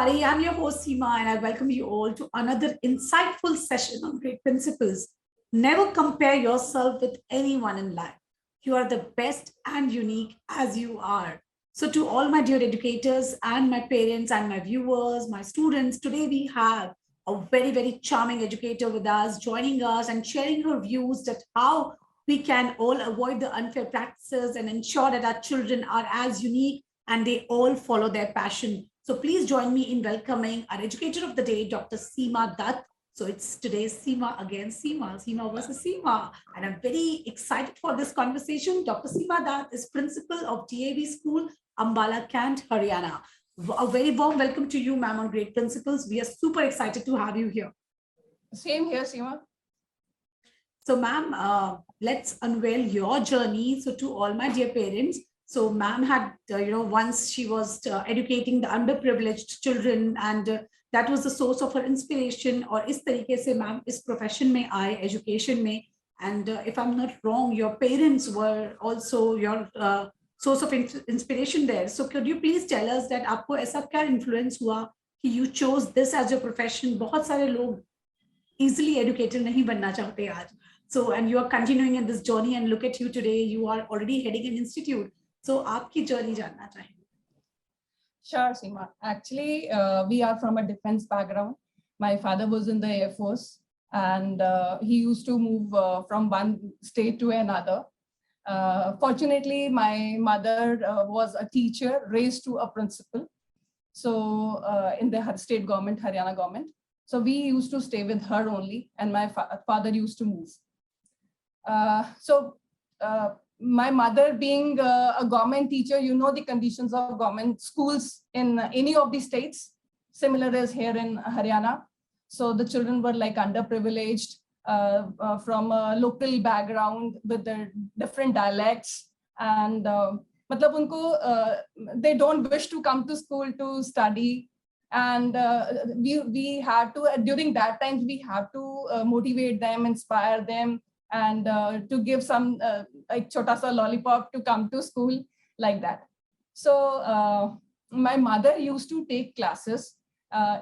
everybody. I'm your host Seema, and I welcome you all to another insightful session on great principles. Never compare yourself with anyone in life. You are the best and unique as you are. So, to all my dear educators and my parents and my viewers, my students, today we have a very, very charming educator with us, joining us and sharing her views that how we can all avoid the unfair practices and ensure that our children are as unique and they all follow their passion. So please join me in welcoming our educator of the day, Dr. Seema Dutt. So it's today's Seema again, Seema versus Seema. And I'm very excited for this conversation. Dr. Seema Dutt is principal of DAV School, Ambala Cantt, Haryana. A very warm welcome to you, ma'am, on Great Principles. We are super excited to have you here. Same here, Seema. So, ma'am, let's unveil your journey. So, to all my dear parents, so ma'am had, once she was educating the underprivileged children, and that was the source of her inspiration. Or is तरीके से ma'am इस profession में आए, education में. And if I'm not wrong, your parents were also your source of inspiration there. So could you please tell us that आपको ऐसा क्या influence हुआ कि you chose this as your profession? बहुत सारे लोग easily educated नहीं बनना चाहते आज. So, and you are continuing in this journey, and look at you today, you are already heading an institute. So, आपकी journey जानना चाहेंगे. Sure, Seema. Actually, we are from a defense background. My father was in the Air Force, and he used to move from one state to another. Fortunately, my mother was a teacher raised to a principal. So, in the state government, Haryana government. So we used to stay with her only, and my father used to move. My mother being a government teacher, you know the conditions of government schools in any of the states, similar as here in Haryana. So the children were like underprivileged from a local background with their different dialects. And matlab unko, they don't wish to come to school to study. And we had to, during that time, we have to motivate them, inspire them, and to give some like chota sa lollipop to come to school, like that. So my mother used to take classes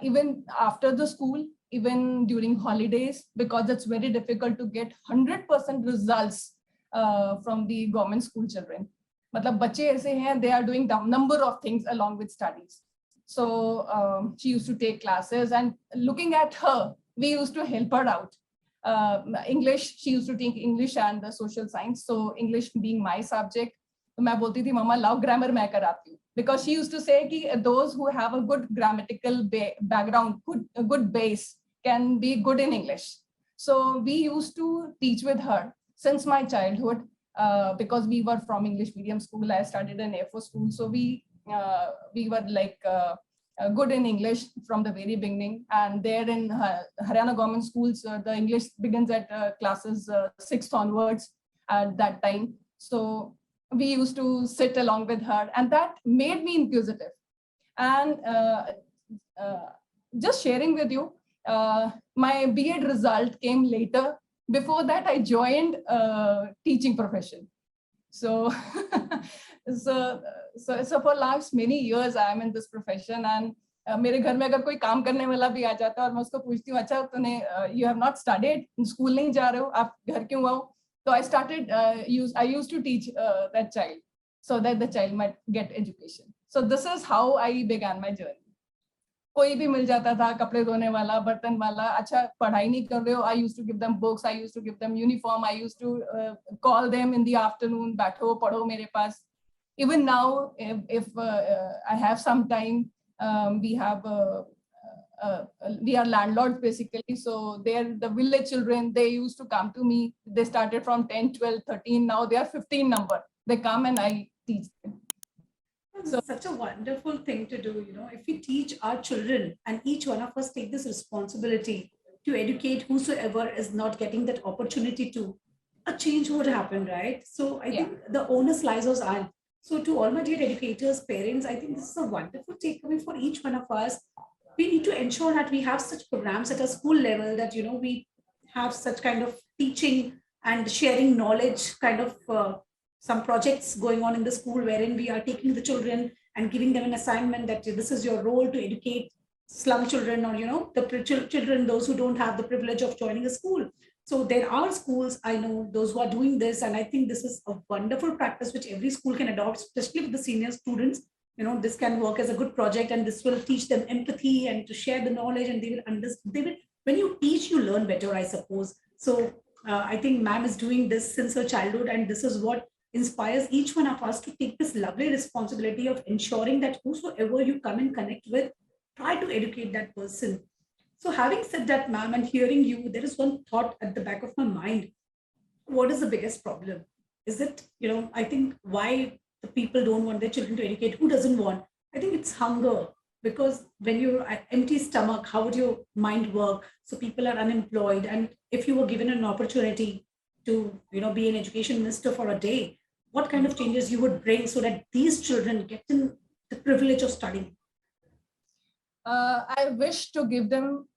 even after the school, even during holidays, because it's very difficult to get 100% results from the government school children. Matlab bache aise hain, they are doing the number of things along with studies. So she used to take classes, and looking at her, we used to help her out. English, she used to take English and the social science. So English being my subject, मैं बोलती थी mama लाओ grammar मैं कराती हूँ, because she used to say कि those who have a good grammatical background, good base, can be good in English. So we used to teach with her since my childhood, because we were from English medium school. I studied in Air Force school, so we were like good in English from the very beginning. And there in Haryana government schools, the English begins at classes 6th onwards at that time. So we used to sit along with her, and that made me inquisitive. And just sharing with you, my B.Ed result came later. Before that, I joined teaching profession. So so for last many years I am in this profession, and मेरे घर में अगर कोई काम करने वाला भी आ जाता है और मैं उसको पूछती हूँ, अच्छा तूने you have not studied, school नहीं जा रहे हो, आप घर क्यों आओ? So I started I used to teach that child so that the child might get education. So this is how I began my journey. कोई भी मिल जाता था, कपड़े धोने वाला, बर्तन वाला, अच्छा पढ़ाई नहीं कर रहे हो, I used to give them books, I used to give them uniform, I used to call them in the afternoon, बैठो पढ़ो मेरे पास. Even now, if I have some time, we are landlords basically. So they're the village children, they used to come to me. They started from 10, 12, 13. Now they are 15 number. They come and I teach them. So such a wonderful thing to do, if we teach our children, and each one of us take this responsibility to educate whosoever is not getting that opportunity to, a change would happen, right? So I think the onus lies on us. So to all my dear educators, parents, I think this is a wonderful takeaway for each one of us. We need to ensure that we have such programs at a school level that, we have such kind of teaching and sharing knowledge kind of some projects going on in the school wherein we are taking the children and giving them an assignment that this is your role to educate slum children, or the children, those who don't have the privilege of joining a school. So there are schools, I know those who are doing this, and I think this is a wonderful practice which every school can adopt, especially with the senior students. This can work as a good project, and this will teach them empathy and to share the knowledge, and they will understand. They will, when you teach, you learn better, I suppose. So I think ma'am is doing this since her childhood, and this is what inspires each one of us to take this lovely responsibility of ensuring that whosoever you come and connect with, try to educate that person. So, having said that, ma'am, and hearing you, there is one thought at the back of my mind. What is the biggest problem? Is it, I think why the people don't want their children to educate? Who doesn't want? I think it's hunger. Because when you're at empty stomach, how would your mind work? So people are unemployed. And if you were given an opportunity to, be an education minister for a day, what kind of changes you would bring so that these children get in the privilege of studying? I wish to give them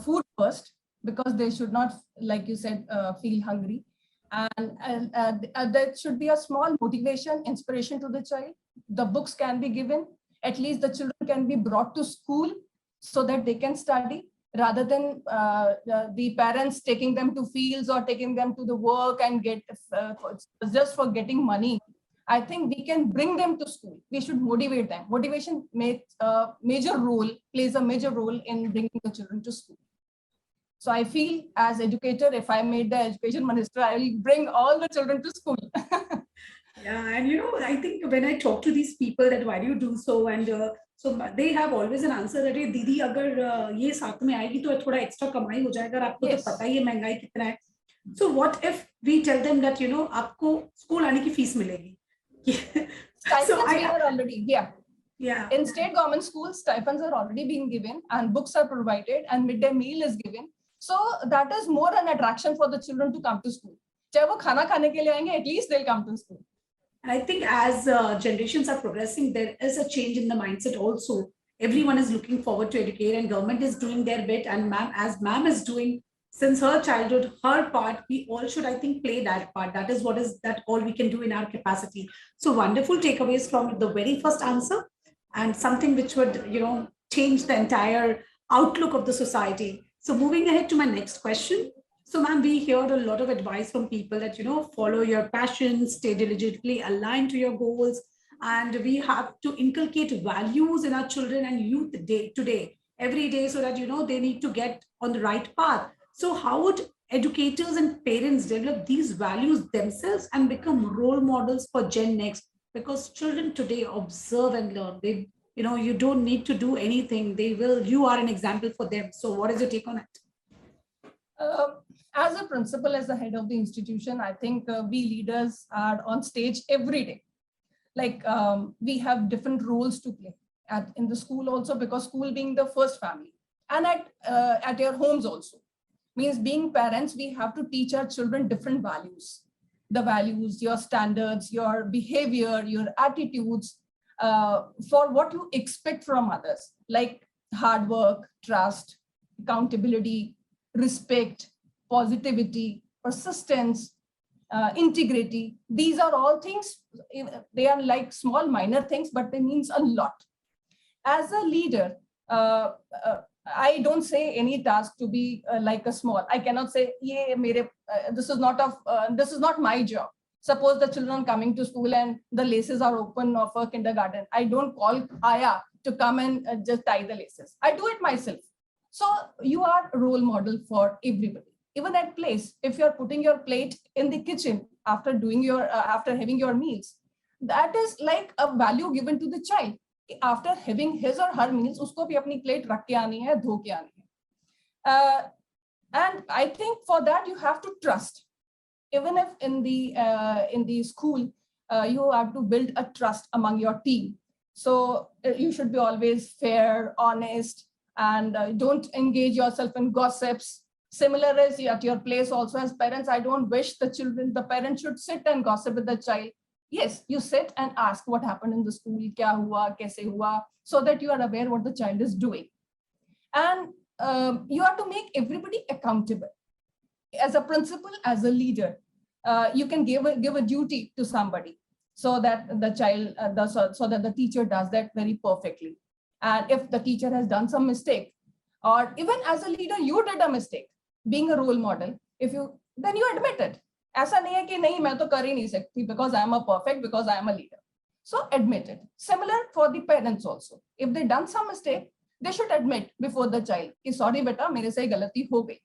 food first, because they should not, like you said, feel hungry. And there should be a small motivation, inspiration to the child. The books can be given. At least the children can be brought to school so that they can study, rather than the parents taking them to fields or taking them to the work and get just for getting money. I think we can bring them to school. We should motivate them. Motivation plays a major role in bringing the children to school. So I feel, as educator, if I made the education minister, I will bring all the children to school. Yeah, and I think when I talk to these people that why do you do so, and so they have always an answer that hey, दीदी अगर ये साथ में आएगी तो थोड़ा extra कमाई हो जाएगा, आपको तो पता ही है महंगाई कितना है. So what if we tell them that आपको स्कूल आने की फीस मिलेगी? Stipends we are already, yeah. In state government schools, stipends are already being given, and books are provided, and midday meal is given. So that is more an attraction for the children to come to school. चाहे वो खाना खाने के लिए आएंगे, at least they'll come to school. And I think as generations are progressing, there is a change in the mindset also. Everyone is looking forward to educate, and government is doing their bit. And ma'am is doing since her childhood, her part, we all should, I think, play that part. That is that all we can do in our capacity. So wonderful takeaways from the very first answer, and something which would, change the entire outlook of the society. So moving ahead to my next question. So, ma'am, we hear a lot of advice from people that, follow your passions, stay diligently aligned to your goals, and we have to inculcate values in our children and youth today, every day, so that, they need to get on the right path. So how would educators and parents develop these values themselves and become role models for Gen Next? Because children today observe and learn. They, you don't need to do anything. You are an example for them. So what is your take on it? As a principal, as the head of the institution, I think we leaders are on stage every day. Like we have different roles to play in the school also, because school being the first family, and at your homes also. Means being parents, we have to teach our children different values. The values, your standards, your behavior, your attitudes, for what you expect from others, like hard work, trust, accountability, respect, positivity, persistence, integrity. These are all things, they are like small minor things, but they means a lot. As a leader, I don't say any task to be like a small. I cannot say, this is not my job. Suppose the children coming to school and the laces are open of a kindergarten. I don't call Aya to come and just tie the laces. I do it myself. So you are a role model for everybody. Even at place, if you're putting your plate in the kitchen after having your meals, that is like a value given to the child. After having his or her meals, usko bhi apni plate rakh ke aani hai, dho ke aani hai. And I think for that you have to trust. Even if in the school you have to build a trust among your team. So you should be always fair, honest, and don't engage yourself in gossips. Similar as at your place also, as parents, I don't wish the parent should sit and gossip with the child. Yes, you sit and ask what happened in the school, kya hua, kaise hua, so that you are aware what the child is doing. And you have to make everybody accountable. As a principal, as a leader, you can give a duty to somebody so that the child, so that the teacher does that very perfectly. And if the teacher has done some mistake, or even as a leader, you did a mistake, being a role model, then you admit it. ऐसा नहीं है कि नहीं मैं तो कर ही नहीं सकती because I am a perfect, because I am a leader. So admit it. Similar for the parents also. If they done some mistake, they should admit before the child कि sorry बेटा मेरे से गलती हो गई.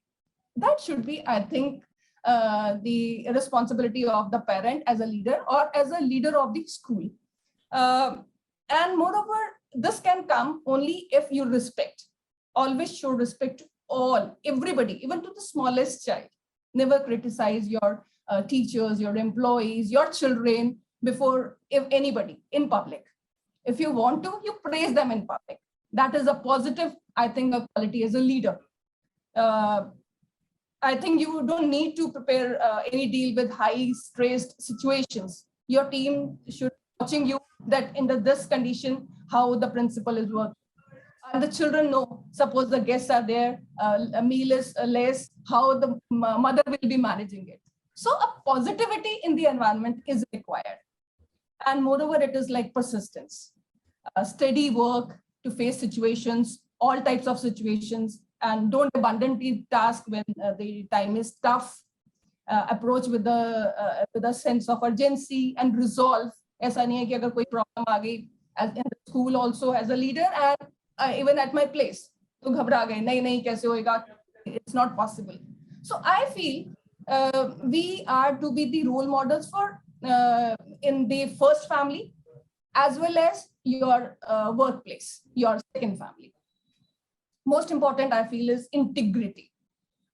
That should be, I think, the responsibility of the parent as a leader or as a leader of the school. And moreover, this can come only if you respect. Always show respect to all, everybody, even to the smallest child. Never criticize your teachers, your employees, your children before anybody in public. If you want to, you praise them in public. That is a positive, I think, a quality as a leader. I think you don't need to prepare any deal with high stressed situations. Your team should be watching you that in this condition, how the principal is working. And the children know, suppose the guests are there, a meal is less, how the mother will be managing it. So a positivity in the environment is required. And moreover, it is like persistence, steady work to face situations, all types of situations, and don't abandon the task when the time is tough. Approach with a sense of urgency and resolve. ऐसा नहीं है कि अगर कोई problem आ गई, as in the school also as a leader and even at my place, तो घबरा गए, नहीं कैसे होएगा? It's not possible. So I feel we are to be the role models for in the first family as well as your workplace, your second family. Most important, I feel, is integrity.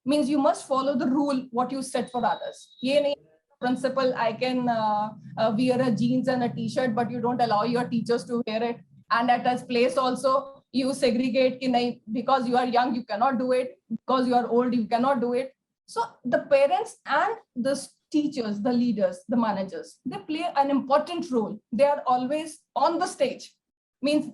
Means you must follow the rule what you set for others. ये नहीं principal, I can wear a jeans and a t-shirt, but you don't allow your teachers to wear it. And at a place also, you segregate कि नहीं, because you are young, you cannot do it. Because you are old, you cannot do it. So the parents and the teachers, the leaders, the managers, they play an important role. They are always on the stage. Means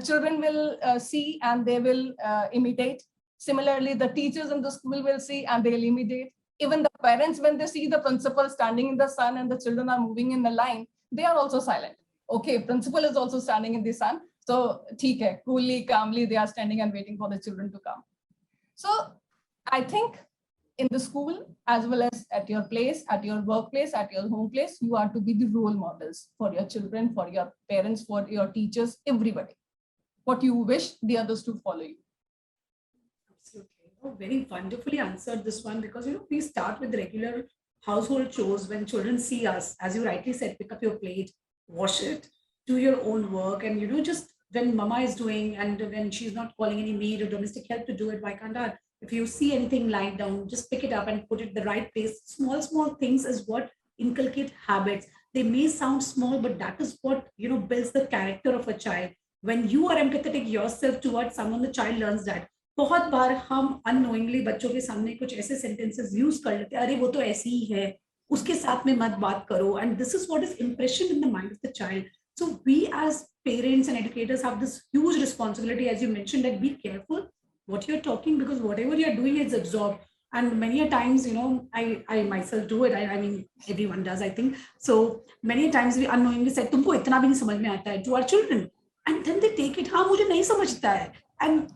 children will see and they will imitate. Similarly, the teachers in the school will see and they'll imitate. Even the parents, when they see the principal standing in the sun and the children are moving in the line, they are also silent. Okay, principal is also standing in the sun. So, theek hai, coolly, calmly, they are standing and waiting for the children to come. So, I think in the school, as well as at your place, at your workplace, at your home place, you are to be the role models for your children, for your parents, for your teachers, everybody. What you wish the others to follow you. Absolutely. Oh, very wonderfully answered this one, because we start with regular household chores when children see us, as you rightly said, pick up your plate, wash it, do your own work, and just when mama is doing and when she's not calling any maid or domestic help to do it, why can't I? If you see anything lying down, just pick it up and put it in the right place. Small things is what inculcate habits. They may sound small, but that is what builds the character of a child. When you are empathetic yourself towards someone, the child learns that. बहुत बार हम unknowingly बच्चों के सामने कुछ ऐसे sentences use कर लेते हैं, अरे वो तो ऐसी ही है, उसके साथ में मत बात करो, and this is what is impression in the mind of the child. So we as parents and educators have this huge responsibility, as you mentioned, that be careful what you're talking, because whatever you're doing is absorbed. And many a times, I myself do it. I mean, everyone does, I think. So many times we unknowingly said, तुमको इतना भी नहीं समझ में आता है, to our children. And then they take it, हाँ मुझे नहीं समझता है. And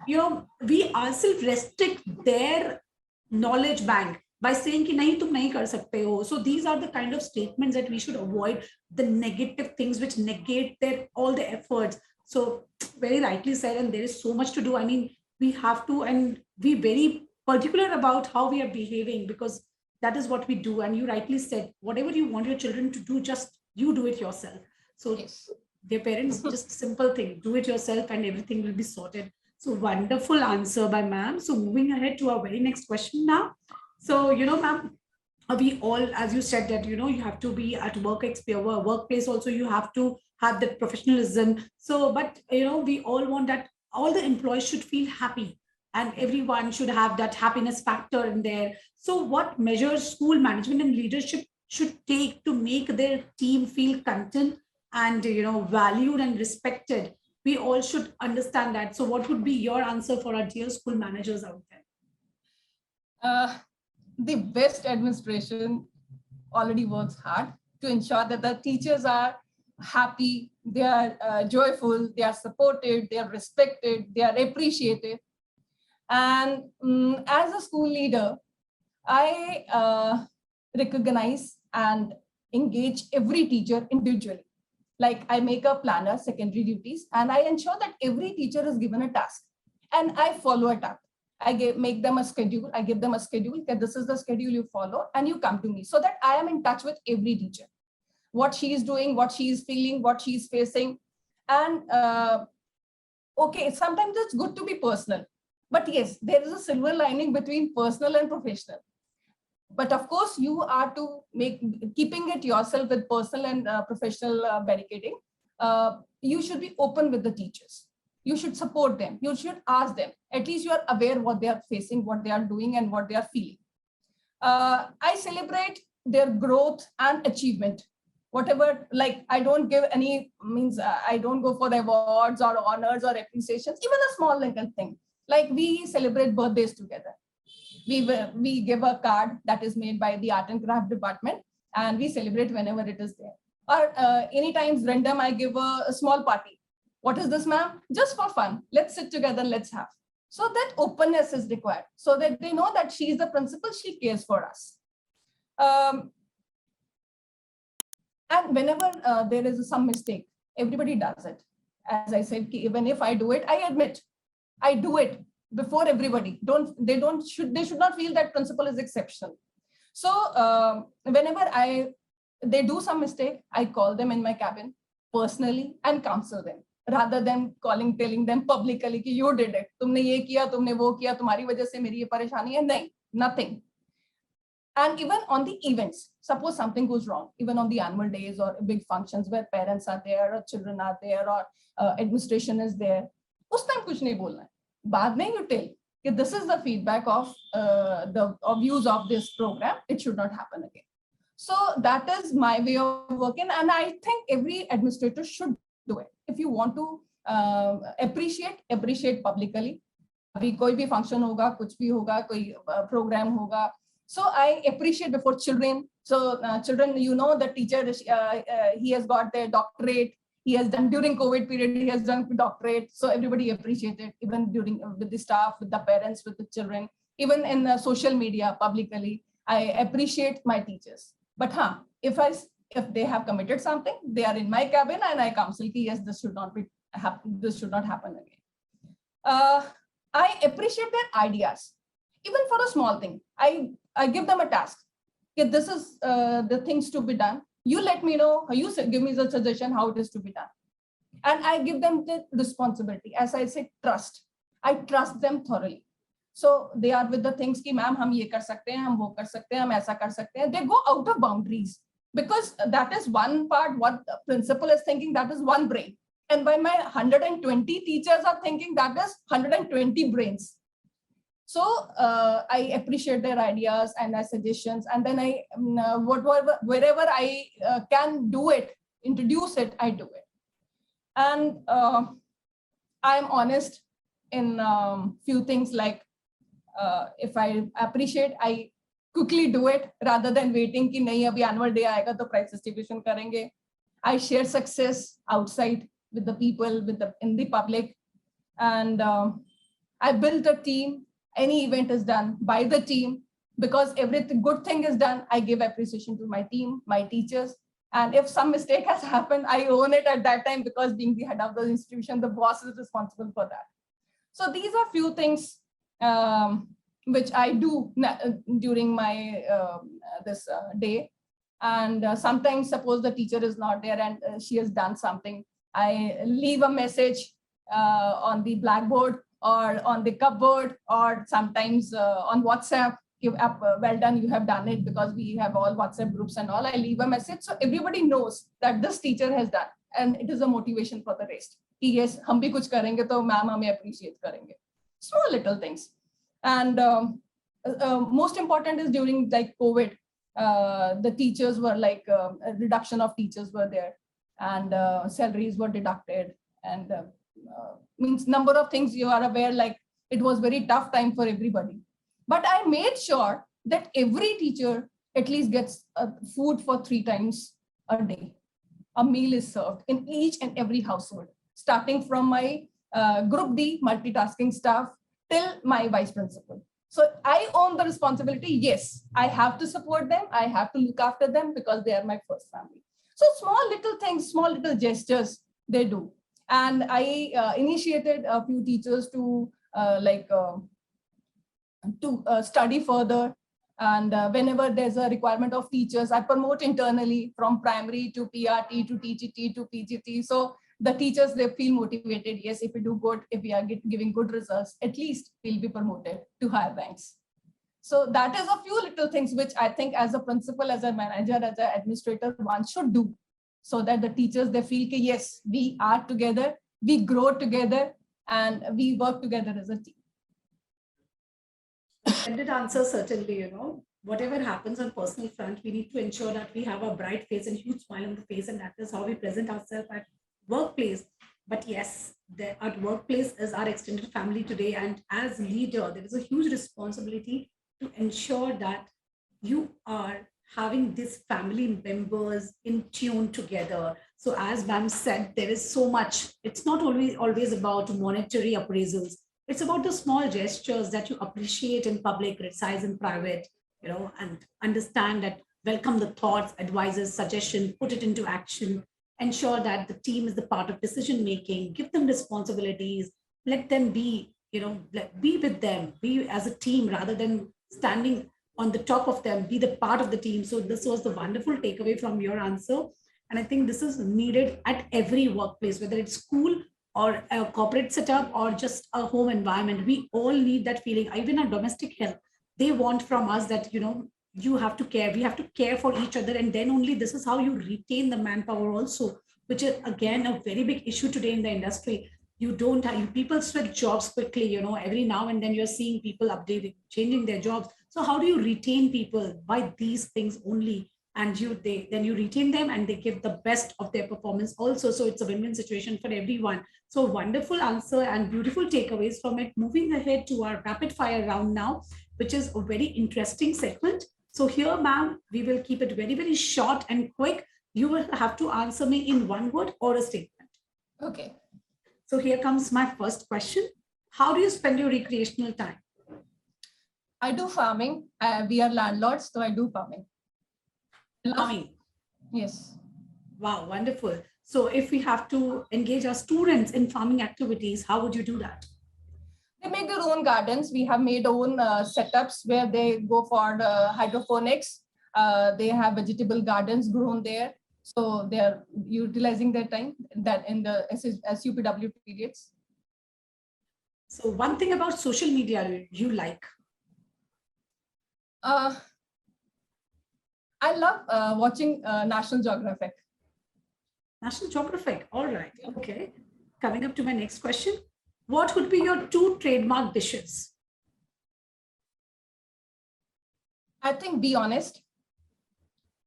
we ourselves restrict their knowledge bank by saying कि नहीं तुम नहीं कर सकते हो. So these are the kind of statements that we should avoid, the negative things which negate all the efforts. So very rightly said, and there is so much to do. I mean, we have to and be very particular about how we are behaving, because that is what we do. And you rightly said, whatever you want your children to do, just you do it yourself. So yes. Their parents, just simple thing, do it yourself and everything will be sorted. So wonderful answer by ma'am. So moving ahead to our very next question now. So, ma'am, we all, as you said that, you have to be at workplace also, you have to have that professionalism. So, but, we all want that all the employees should feel happy and everyone should have that happiness factor in there. So what measures school management and leadership should take to make their team feel content and, valued and respected? We all should understand that. So what would be your answer for our dear school managers out there? The best administration already works hard to ensure that the teachers are happy, they are joyful, they are supported, they are respected, they are appreciated. And as a school leader, I recognize and engage every teacher individually. Like I make a planner, secondary duties, and I ensure that every teacher is given a task and I follow it up. Make them a schedule. I give them a schedule that this is the schedule you follow and you come to me, so that I am in touch with every teacher, what she is doing, what she is feeling, what she is facing. And okay, sometimes it's good to be personal, but yes, there is a silver lining between personal and professional. But of course, you are to keeping it yourself with personal and professional barricading. You should be open with the teachers. You should support them. You should ask them. At least you are aware what they are facing, what they are doing, and what they are feeling. I celebrate their growth and achievement. Whatever, like I don't give any I don't go for the awards or honors or appreciations, even a small little thing. Like we celebrate birthdays together. We give a card that is made by the art and craft department, and we celebrate whenever it is there. Or anytime random, I give a small party. What is this, ma'am? Just for fun. Let's sit together, let's have. So that openness is required, so that they know that she is the principal, she cares for us. And whenever there is some mistake, everybody does it. As I said, even if I do it, I admit, I do it before everybody. They should not feel that principal is exceptional. So whenever they do some mistake, I call them in my cabin personally and counsel them, rather than telling them publicly कि you did it, तुमने ये किया, तुमने वो किया, तुम्हारी वजह से मेरी ये परेशानी है. नहीं, nothing. And even on the events, suppose something goes wrong, even on the annual days or big functions where parents are there or children are there or administration is there, उस time कुछ नहीं बोलना है. बाद में you tell that this is the feedback of the views of this program. It should not happen again. So that is my way of working, and I think every administrator should do it. If you want to appreciate publicly. अभी कोई भी function होगा, कुछ भी होगा, कोई program होगा. So I appreciate before children. So children, you know, the teacher, he has got their doctorate. He has done during COVID period, he has done doctorate. So everybody appreciated, even during with the staff, with the parents, with the children, even in social media, publicly, I appreciate my teachers. But if they have committed something, they are in my cabin and I counsel, yes, this should not happen again. I appreciate their ideas, even for a small thing. I give them a task. Okay, this is the things to be done. You let me know, you give me the suggestion how it is to be done. And I give them the responsibility. As I say, trust. I trust them thoroughly. So they are with the things ki ma'am, hum ye kar sakte hain, hum wo kar sakte hain, hum aisa kar sakte hain. They go out of boundaries, because that is one part. What the principal is thinking, that is one brain. And by my 120 teachers are thinking, that is 120 brains. So I appreciate their ideas and their suggestions, and then wherever I can do it, introduce it, I do it. And I'm honest in few things, like if I appreciate, I quickly do it rather than waiting कि नहीं अभी annual day आएगा तो prize distribution करेंगे. I share success outside with the people, in the public, and I build a team. Any event is done by the team, because everything good thing is done. I give appreciation to my team, my teachers. And if some mistake has happened, I own it at that time, because being the head of the institution, the boss is responsible for that. So these are few things which I do during my this day. And sometimes, suppose the teacher is not there and she has done something, I leave a message on the blackboard or on the cupboard, or sometimes on WhatsApp. Well done, you have done it, because we have all WhatsApp groups and all. I leave a message so everybody knows that this teacher has done, and it is a motivation for the rest. Yes, hum bhi kuch karenge to ma'am hame appreciate karenge. Small little things. And most important is during like COVID, the teachers were like a reduction of teachers were there, and salaries were deducted, and means number of things you are aware, like it was very tough time for everybody. But I made sure that every teacher at least gets food for 3 times a day, a meal is served in each and every household, starting from my Group D multitasking staff till my vice principal. So I own the responsibility. Yes, I have to support them. I have to look after them because they are my first family. So small little things, small little gestures they do. And I initiated a few teachers to study further. And whenever there's a requirement of teachers, I promote internally from primary to PRT to TGT to PGT. So the teachers, they feel motivated. Yes, if we do good, if we are giving good results, at least we'll be promoted to higher ranks. So that is a few little things which I think as a principal, as a manager, as an administrator, one should do, so that the teachers, they feel that yes, we are together, we grow together, and we work together as a team. Splendid answer, certainly. Whatever happens on personal front, we need to ensure that we have a bright face and huge smile on the face, and that is how we present ourselves at workplace. But yes, our workplace is our extended family today, and as leader, there is a huge responsibility to ensure that you are having these family members in tune together. So as ma'am said, there is so much. It's not always about monetary appraisals. It's about the small gestures that you appreciate in public, criticize in private, and understand that, welcome the thoughts, advices, suggestions, put it into action, ensure that the team is the part of decision making, give them responsibilities, let them be, be with them, be as a team rather than standing on the top of them, be the part of the team. So this was the wonderful takeaway from your answer. And I think this is needed at every workplace, whether it's school or a corporate setup or just a home environment. We all need that feeling. Even our domestic health, they want from us that, you have to care, we have to care for each other. And then only this is how you retain the manpower also, which is again a very big issue today in the industry. You don't have, people switch jobs quickly, every now and then you're seeing people updating, changing their jobs. So how do you retain people? By these things only. And then you retain them and they give the best of their performance also. So it's a win-win situation for everyone. So wonderful answer and beautiful takeaways from it. Moving ahead to our rapid fire round now, which is a very interesting segment. So here, ma'am, we will keep it very, very short and quick. You will have to answer me in one word or a statement. Okay. So here comes my first question. How do you spend your recreational time? I do farming. We are landlords, so I do farming. Farming. Yes. Wow, wonderful. So if we have to engage our students in farming activities, how would you do that? They make their own gardens. We have made own setups where they go for the hydroponics. They have vegetable gardens grown there. So they are utilizing their time that in the SUPW periods. So one thing about social media you like? I love watching National Geographic. National Geographic. All right. Okay. Coming up to my next question. What would be your 2 trademark dishes? I think be honest.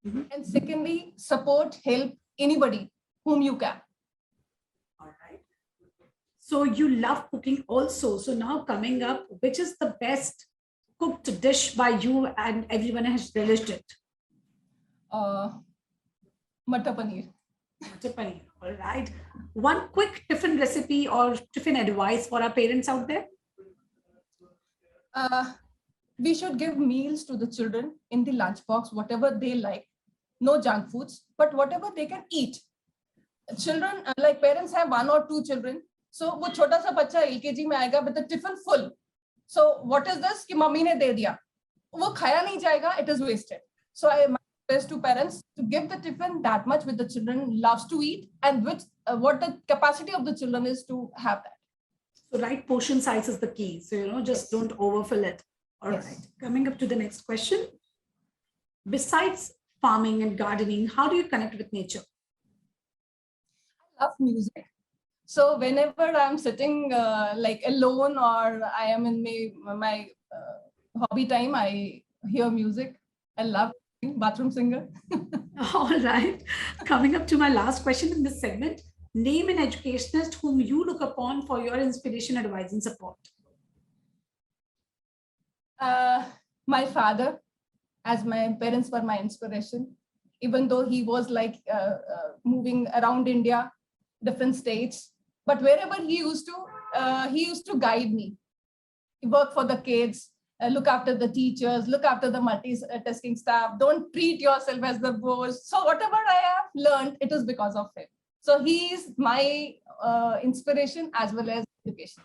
And secondly, support, help anybody whom you can. All right. So you love cooking also. So now coming up, which is the best cooked dish by you and everyone has relished it? Matar paneer. Matar paneer. All right. One quick tiffin recipe or tiffin advice for our parents out there? We should give meals to the children in the lunchbox, whatever they like. No junk foods, but whatever they can eat. Children, like parents have 1 or 2 children. So wo chota sa bacha LKG mein aayega with the tiffin full. So what is this? Ki mummy ne de diya. Wo khaya nahi jayega, it is wasted. So I request to parents to give the tiffin that much with the children loves to eat and with what the capacity of the children is to have that. So right portion size is the key. So, just don't overfill it. All right. Coming up to the next question. Besides farming and gardening, how do you connect with nature? I love music. So whenever I'm sitting like alone or I am in my hobby time, I hear music. I love bathroom singer. All right. Coming up to my last question in this segment. Name an educationist whom you look upon for your inspiration, advice, and support. My father, as my parents were my inspiration. even though he was like moving around India, different states. But wherever he used to guide me. He worked for the kids, look after the teachers, look after the multitasking staff. Don't treat yourself as the boss. So whatever I have learned, it is because of him. So he is my inspiration as well as education.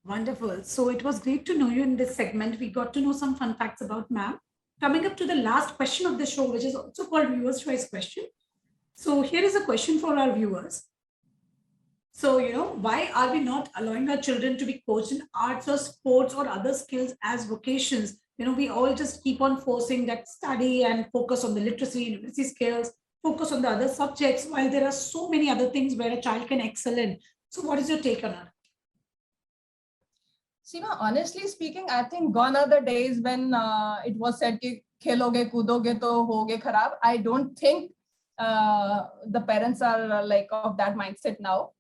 Wonderful. So it was great to know you in this segment. We got to know some fun facts about ma'am. Coming up to the last question of the show, which is also called viewer's choice question. So here is a question for our viewers. So, why are we not allowing our children to be coached in arts or sports or other skills as vocations? We all just keep on forcing that study and focus on the literacy, numeracy skills, focus on the other subjects, while there are so many other things where a child can excel in. So what is your take on it? Seema, honestly speaking, I think gone are the days when it was said ki kheloge kudoge to hoge kharab. I don't think the parents are like of that mindset now.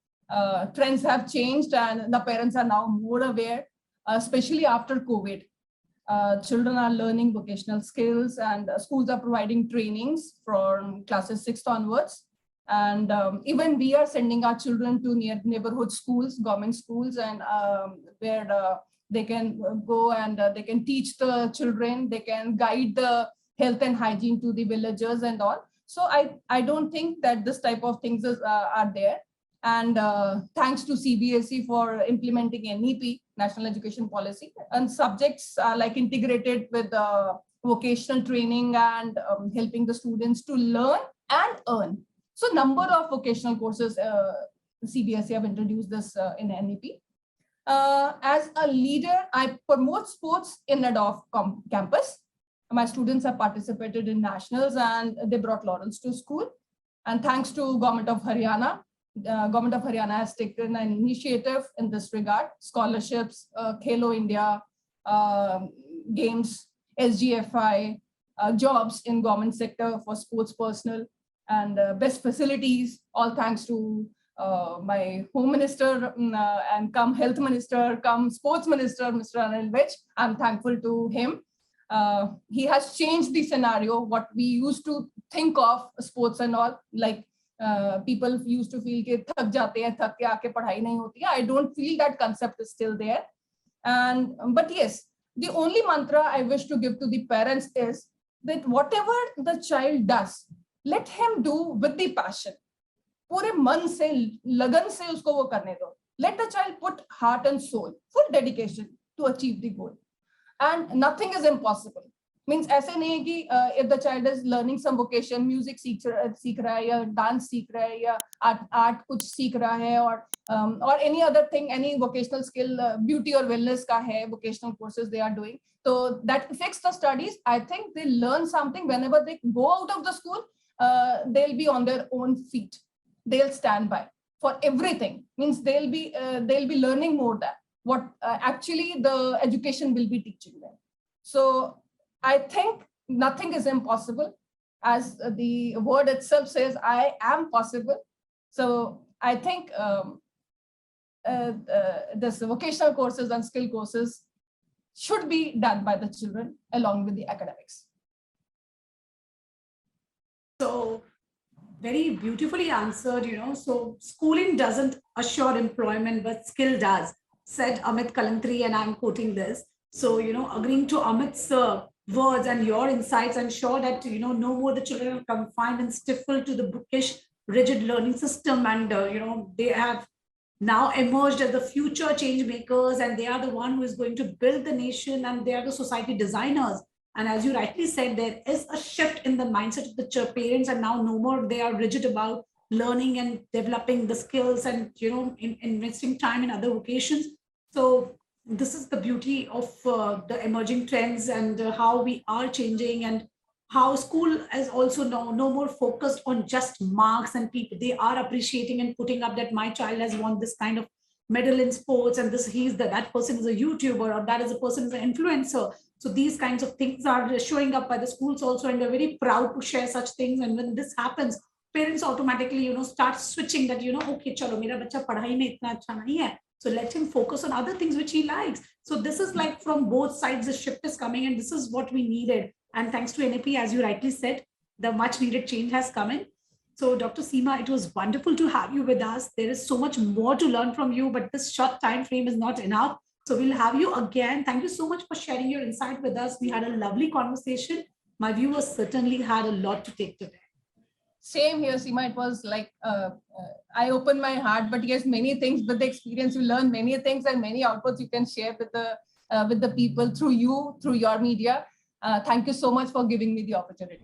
Trends have changed and the parents are now more aware, especially after COVID. Children are learning vocational skills and schools are providing trainings from classes 6th onwards. And even we are sending our children to neighborhood schools, government schools, and where they can go and they can teach the children, they can guide the health and hygiene to the villagers and all. So I don't think that this type of things are there. And thanks to CBSE for implementing NEP, National Education Policy, and subjects are like integrated with vocational training and helping the students to learn and earn. So number of vocational courses, CBSE have introduced this in NEP. As a leader, I promote sports in a DAV campus. My students have participated in nationals and they brought laurels to school. And thanks to Government of Haryana, Government of Haryana has taken an initiative in this regard: scholarships, Khelo India, games, SGFI, jobs in government sector for sports personnel, and best facilities, all thanks to my home minister and come health minister, come sports minister, Mr. Anil Vij. I'm thankful to him. He has changed the scenario, what we used to think of sports and all, like people used to feel कि थक जाते हैं, थक के आके पढ़ाई नहीं होती है. I don't feel that concept is still there. And but yes, the only mantra I wish to give to the parents is that whatever the child does, let him do with the passion. पूरे मन से, लगन से उसको वो करने दो. Let the child put heart and soul, full dedication to achieve the goal. And nothing is impossible. Means ऐसे नहीं है कि if the child is learning some vocation, music सीख रहा है या dance सीख रहा है या art कुछ सीख रहा है or any other thing, any vocational skill, beauty or wellness का है, vocational courses they are doing. So that affects the studies. I think they learn something whenever they go out of the school. They'll be on their own feet. They'll stand by for everything. Means they'll be learning more than what actually the education will be teaching them. So I think nothing is impossible. As the word itself says, I am possible. So I think this vocational courses and skill courses should be done by the children along with the academics. So very beautifully answered, So schooling doesn't assure employment, but skill does, said Amit Kalantri, and I'm quoting this. So, agreeing to Amit's words and your insights, I'm sure that, no more the children are confined and stifled to the bookish, rigid learning system. And, they have now emerged as the future change makers, and they are the one who is going to build the nation, and they are the society designers. And as you rightly said, there is a shift in the mindset of the parents, and now no more they are rigid about learning and developing the skills and, investing time in other vocations. So this is the beauty of the emerging trends and how we are changing, and how school is also no more focused on just marks, and people, they are appreciating and putting up that my child has won this kind of medal in sports, and that person is a YouTuber, or that is a person is an influencer. So these kinds of things are showing up by the schools also, and they're very proud to share such things. And when this happens, parents automatically, start switching that, okay, chalo, mera bacha padhai mein itna acha nahi hai. So let him focus on other things which he likes. So this is like from both sides, the shift is coming, and this is what we needed. And thanks to NAP, as you rightly said, the much needed change has come in. So Dr. Seema, it was wonderful to have you with us. There is so much more to learn from you, but this short time frame is not enough. So we'll have you again. Thank you so much for sharing your insight with us. We had a lovely conversation. My viewers certainly had a lot to take today. Same here, Seema. It was like I opened my heart, but yes, many things. With the experience, you learn many things and many outputs you can share with the people through you, through your media. Thank you so much for giving me the opportunity.